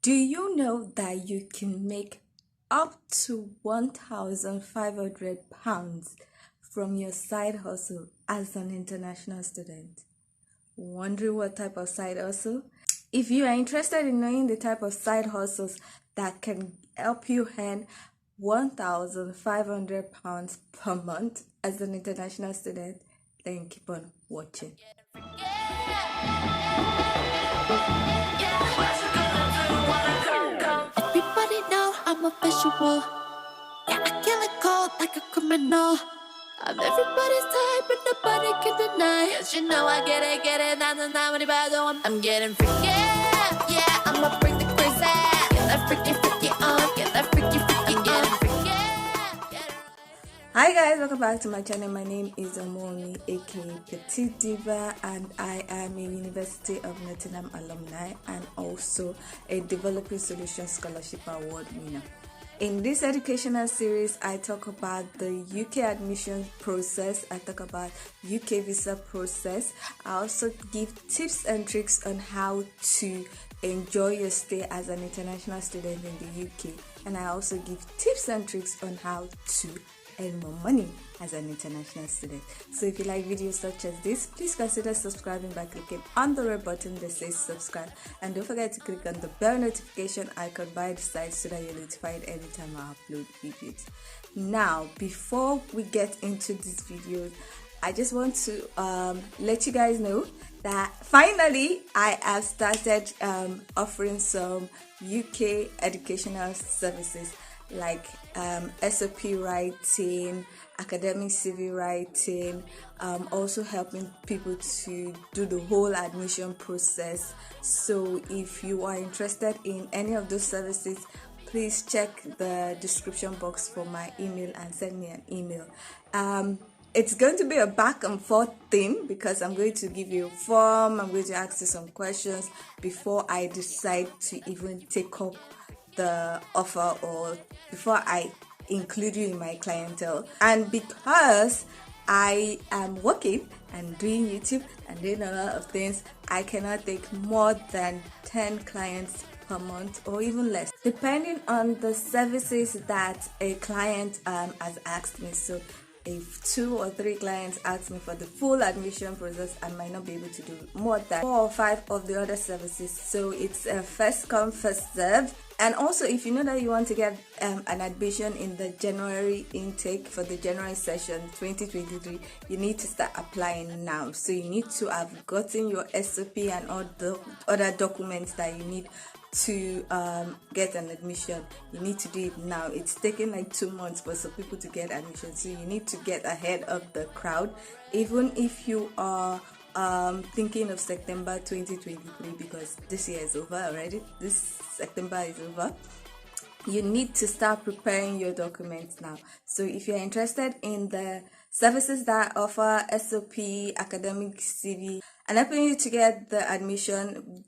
Do you know that you can make up to £1,500 from your side hustle as an international student? Wondering what type of side hustle? If you are interested in knowing the type of side hustles that can help you earn £1,500 per month as an international student, then keep on watching. Everybody know I'm a visual. Yeah, I kill it cold like a criminal. I'm everybody's type, but nobody can deny. Cause you know I get it, I'm getting freaky. Yeah, I'ma bring the crazy. Get that freaky on, get that freaky on. Hi guys, welcome back to my channel. My name is Omoni, aka Petite Diva, and I am a University of Nottingham alumni and also a Developing Solutions Scholarship Award winner. In this educational series, I talk about the UK admission process, I talk about UK visa process. I also give tips and tricks on how to enjoy your stay as an international student in the UK, and I also give tips and tricks on how to earn more money as an international student. So if you like videos such as this, please consider subscribing by clicking on the red button that says subscribe, and don't forget to click on the bell notification icon by the side so that you're notified anytime I upload videos. Now, before we get into this video, I just want to let you guys know that finally I have started offering some UK educational services like SOP writing, academic CV writing, also helping people to do the whole admission process. So if you are interested in any of those services, please check the description box for my email and send me an email. It's going to be a back and forth thing because I'm going to give you a form, I'm going to ask you some questions before I decide to even take up the offer or before I include you in my clientele. And because I am working and doing YouTube and doing a lot of things, I cannot take more than 10 clients per month or even less, depending on the services that a client has asked me. So if 2 or 3 clients ask me for the full admission process, I might not be able to do more than 4 or 5 of the other services. So it's a first come, first served. And also, if you know that you want to get an admission in the January intake for the January session 2023, you need to start applying now. So you need to have gotten your SOP and all the other documents that you need to get an admission. You need to do it now. It's taking like 2 months for some people to get admission, so you need to get ahead of the crowd. Even if you are thinking of September 2023, because this year is over already, this September is over, you need to start preparing your documents now. So if you're interested in the services that offer SOP, academic CV, and helping you to get the admission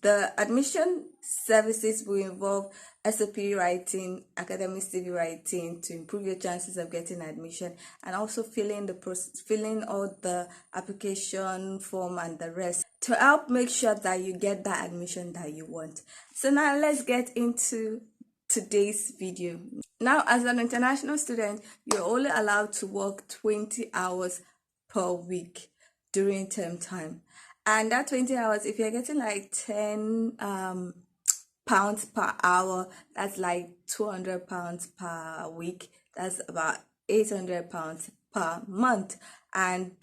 services will involve SOP writing, academic CV writing to improve your chances of getting admission, and also filling all the application form and the rest to help make sure that you get that admission that you want. So now let's get into today's video. Now, as an international student, you're only allowed to work 20 hours per week during term time. And that 20 hours, if you're getting like 10 pounds per hour, that's like £200 per week. That's about £800 per month. And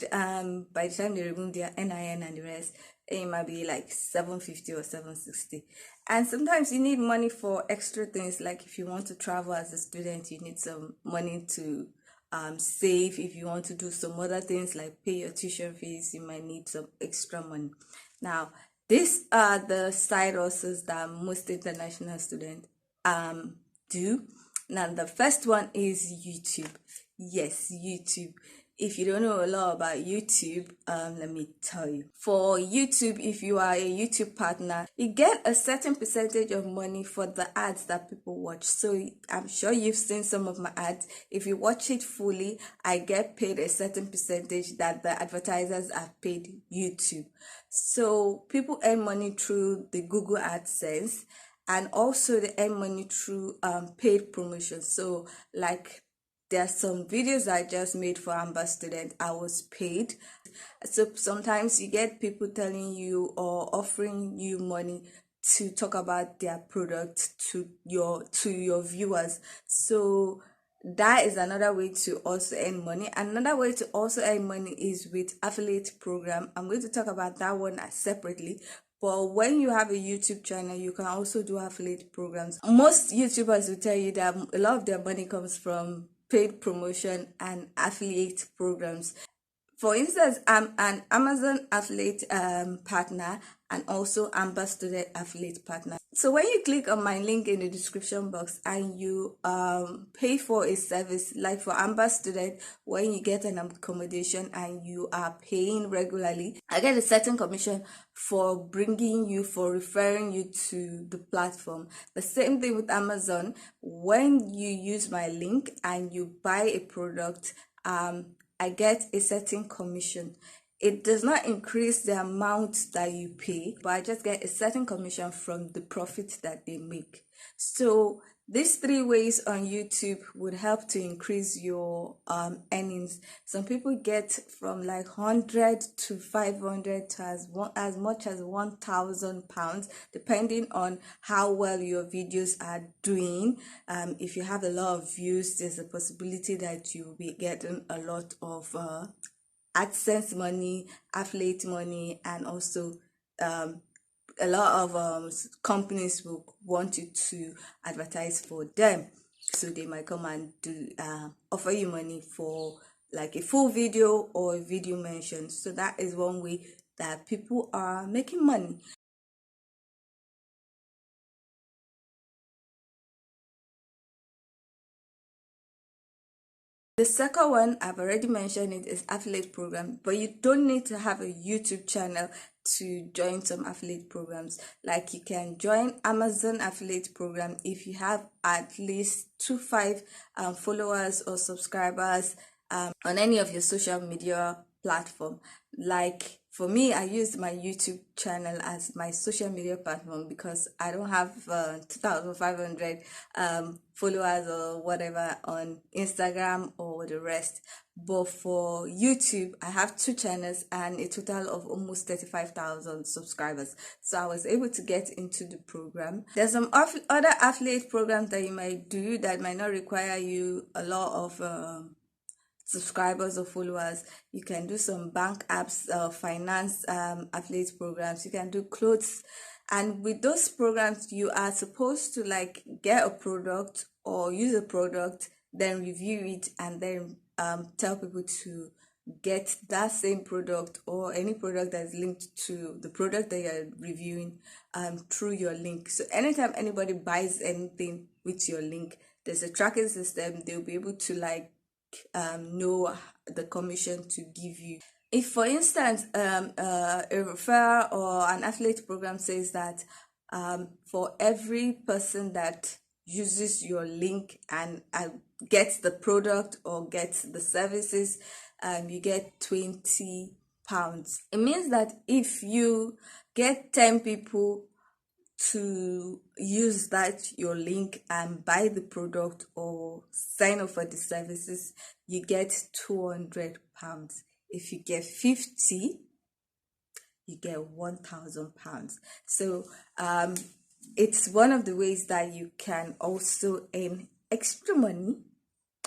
by the time they remove their NIN and the rest, it might be like $750 or $760. And sometimes you need money for extra things, like if you want to travel as a student, you need some money to save. If you want to do some other things like pay your tuition fees, you might need some extra money. Now, these are the side hustles that most international students do. Now, the first one is YouTube. Yes, YouTube. If you don't know a lot about YouTube, let me tell you. For YouTube, if you are a YouTube partner, you get a certain percentage of money for the ads that people watch. So I'm sure you've seen some of my ads. If you watch it fully, I get paid a certain percentage that the advertisers have paid YouTube. So people earn money through the Google AdSense. and also they earn money through paid promotions. So like there are some videos I just made for Amber Student. I was paid. So sometimes you get people telling you or offering you money to talk about their product to your viewers. So that is another way to also earn money. Another way to also earn money is with affiliate program. I'm going to talk about that one separately. But when you have a YouTube channel, you can also do affiliate programs. Most YouTubers will tell you that a lot of their money comes from paid promotion and affiliate programs. For instance, I'm an Amazon affiliate partner and also Amber Student affiliate partner. So when you click on my link in the description box and you pay for a service, like for Amber Student, when you get an accommodation and you are paying regularly, I get a certain commission for referring you to the platform. The same thing with Amazon. When you use my link and you buy a product, I get a certain commission. It does not increase the amount that you pay, but I just get a certain commission from the profit that they make. So these three ways on YouTube would help to increase your earnings. Some people get from like 100 to 500 to as much as £1,000, depending on how well your videos are doing. If you have a lot of views, there's a possibility that you'll be getting a lot of AdSense money, affiliate money, and also a lot of companies will want you to advertise for them, so they might come and do offer you money for like a full video or a video mention. So that is one way that people are making money. The second one, I've already mentioned it, is affiliate program, but you don't need to have a YouTube channel to join some affiliate programs. Like you can join Amazon affiliate program if you have at least 25 followers or subscribers on any of your social media platform. Like for me, I use my YouTube channel as my social media platform because I don't have 2,500 followers or whatever on Instagram or the rest. But for YouTube, I have two channels and a total of almost 35,000 subscribers. So I was able to get into the program. There's some other affiliate programs that you might do that might not require you a lot of subscribers or followers. You can do some bank apps, finance affiliate programs. You can do clothes, and with those programs you are supposed to like get a product or use a product, then review it, and then tell people to get that same product or any product that is linked to the product that you're reviewing through your link. So anytime anybody buys anything with your link, there's a tracking system. They'll be able to like know the commission to give you. If for instance a referral or an affiliate program says that for every person that uses your link and gets the product or gets the services, you get £20. It means that if you get 10 people to use that your link and buy the product or sign up for the services, you get £200. If you get 50, you get £1,000. So it's one of the ways that you can also earn extra money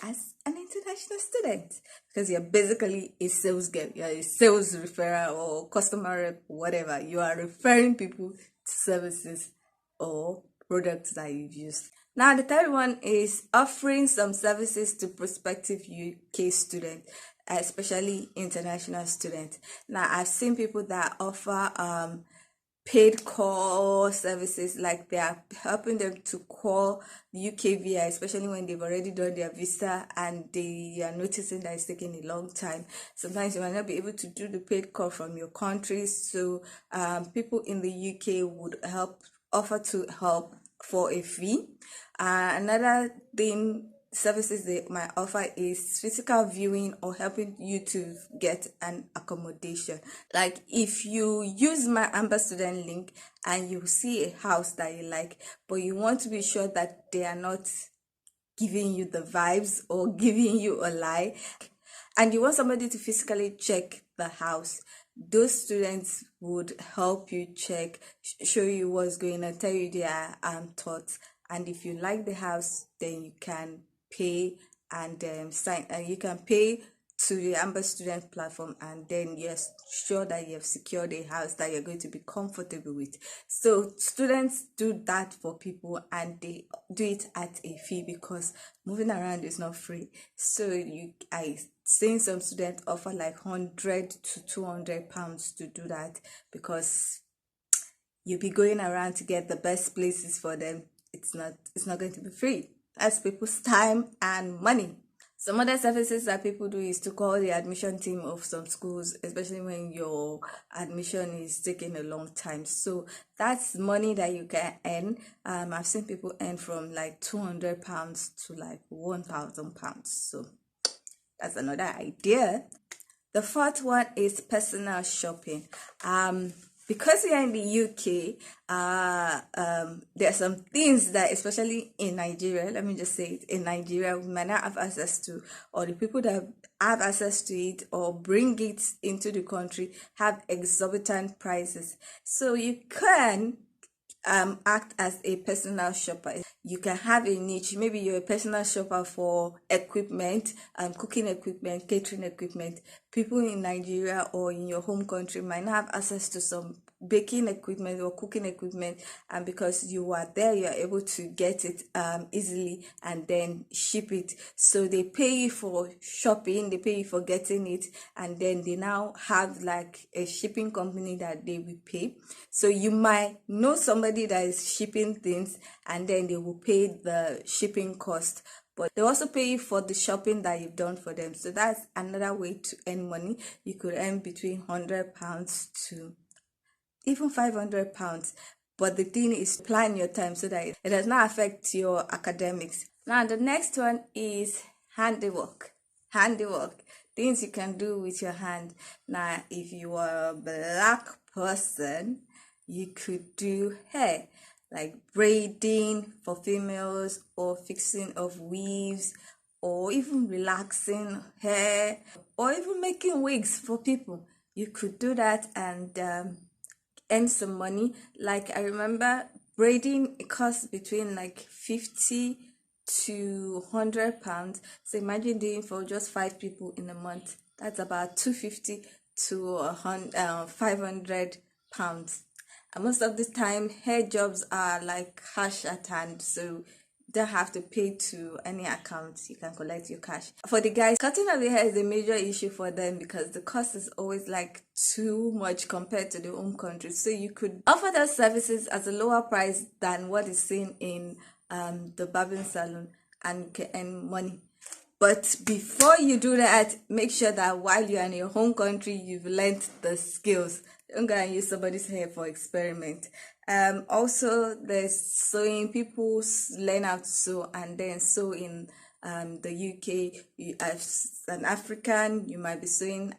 as an international student, because you're basically a sales girl, you're a sales referral or customer rep, whatever. You are referring people to services or products that you've used. Now the third one is offering some services to prospective UK students, especially international students. Now I've seen people that offer paid call services, like they are helping them to call the UK via, especially when they've already done their visa and they are noticing that it's taking a long time. Sometimes you might not be able to do the paid call from your country, so people in the UK would offer to help for a fee. Another thing services they might offer is physical viewing or helping you to get an accommodation. Like if you use my Amber Student link and you see a house that you like, but you want to be sure that they are not giving you the vibes or giving you a lie, and you want somebody to physically check the house, those students would help you check, show you what's going on, tell you their thoughts. And if you like the house, then you can pay and sign, and you can pay to the Amber Student platform, and then you're sure that you have secured a house that you're going to be comfortable with. So students do that for people, and they do it at a fee because moving around is not free. So I seen some students offer like 100 to 200 pounds to do that, because you'll be going around to get the best places for them. It's not going to be free. That's people's time and money. Some other services that people do is to call the admission team of some schools, especially when your admission is taking a long time. So that's money that you can earn. I've seen people earn from like 200 pounds to like 1,000 pounds. So that's another idea. The fourth one is personal shopping. Because we are in the UK, there are some things that, especially in Nigeria, let me just say it, in Nigeria, we might not have access to, or the people that have access to it or bring it into the country have exorbitant prices. So you can act as a personal shopper. You can have a niche. Maybe you're a personal shopper for equipment, cooking equipment, catering equipment. People in Nigeria or in your home country might not have access to some baking equipment or cooking equipment, and because you are there, you are able to get it easily and then ship it. So they pay you for shopping, they pay you for getting it, and then they now have like a shipping company that they will pay. So you might know somebody that is shipping things, and then they will pay the shipping cost, but they also pay you for the shopping that you've done for them. So that's another way to earn money. You could earn between £100 to even £500. But the thing is, plan your time so that it does not affect your academics. Now, the next one is handiwork. Handiwork, things you can do with your hand. Now, if you are a black person, you could do hair, like braiding for females, or fixing of weaves, or even relaxing hair, or even making wigs for people. You could do that and earn some money. Like I remember braiding, it costs between like 50 to £100. So imagine doing for just 5 people in a month. That's about 250 to 500 pounds. And most of the time, hair jobs are like cash at hand, so you don't have to pay to any account. You can collect your cash. For the guys, cutting of the hair is a major issue for them because the cost is always like too much compared to the home country. So you could offer those services at a lower price than what is seen in the barbing salon, and can earn money. But before you do that, make sure that while you're in your home country, you've learned the skills. Don't go and use somebody's hair for experiment. Also, there's sewing. People learn how to sew and then sew in the UK. You, as an African, you might be sewing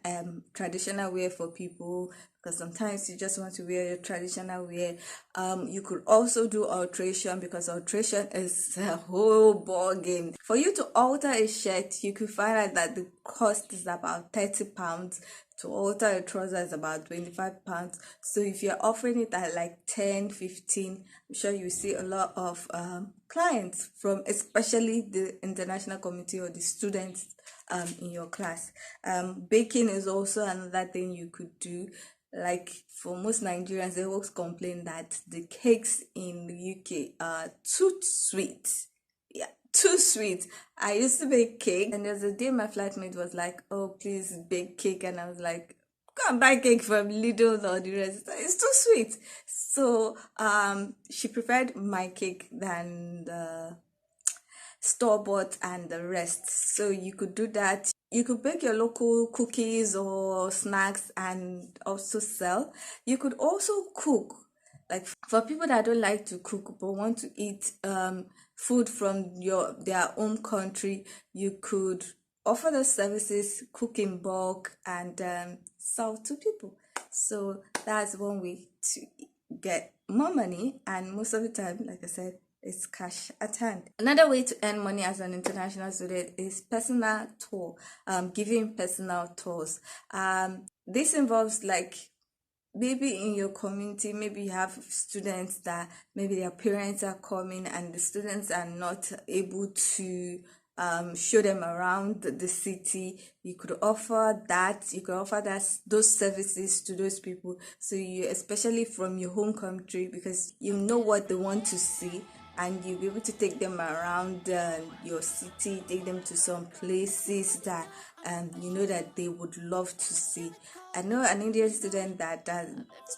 traditional wear for people, because sometimes you just want to wear your traditional wear. You could also do alteration, because alteration is a whole ball game. For you to alter a shirt, you could find out that the cost is about £30. To alter a trouser is about £25. So if you're offering it at like 10, 15, I'm sure you see a lot of clients from especially the international community or the students in your class. Baking is also another thing you could do. Like for most Nigerians, they always complain that the cakes in the UK are too sweet. Yeah, too sweet. I used to bake cake, and there's a day my flatmate was like, "Oh, please bake cake," and I was like, "Go and buy cake from Lidl or the rest. It's too sweet." So she preferred my cake than the store-bought and the rest. So you could do that. You could bake your local cookies or snacks and also sell. You could also cook. Like for people that don't like to cook but want to eat food from their own country, you could offer those services, cook in bulk, and sell to people. So that's one way to get more money, and most of the time, like I said, it's cash at hand. Another way to earn money as an international student is personal tour, giving personal tours. This involves like maybe in your community, maybe you have students that maybe their parents are coming and the students are not able to show them around the city. You could offer that. Those services to those people. So you, especially from your home country, because you know what they want to see, and you'll be able to take them around your city, take them to some places that you know that they would love to see. I know an Indian student that has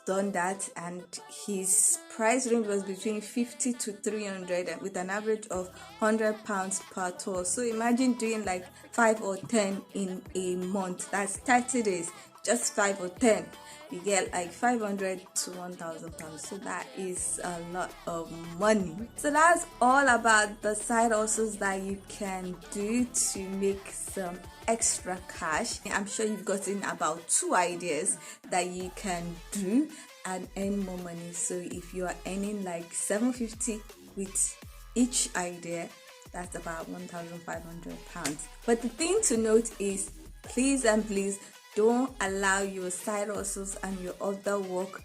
done that, and his price range was between 50 to 300 with an average of £100 per tour. So imagine doing like 5 or 10 in a month. That's 30 days, just 5 or 10. You get like 500 to 1,000 pounds. So that is a lot of money. So that's all about the side hustles that you can do to make some extra cash. I'm sure you've gotten about 2 ideas that you can do and earn more money. So if you are earning like 750 with each idea, that's about 1,500 pounds. But the thing to note is, please don't allow your side hustles and your other work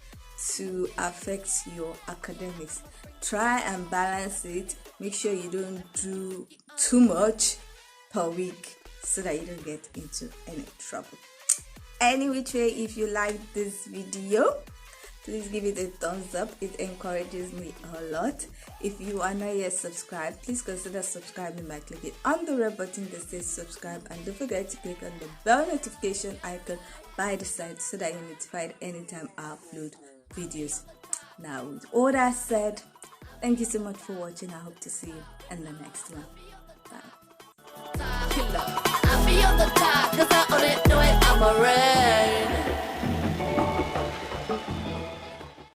to affect your academics. Try and balance it. Make sure you don't do too much per week so that you don't get into any trouble. Any which way, if you like this video, please give it a thumbs up. It encourages me a lot. If you are not yet subscribed, please consider subscribing by clicking on the red button that says subscribe, and don't forget to click on the bell notification icon by the side so that you're notified anytime I upload videos. Now, with all that said, thank you so much for watching. I hope to see you in the next one. Bye. I be on the top, 'cause I own it, know it, I'm a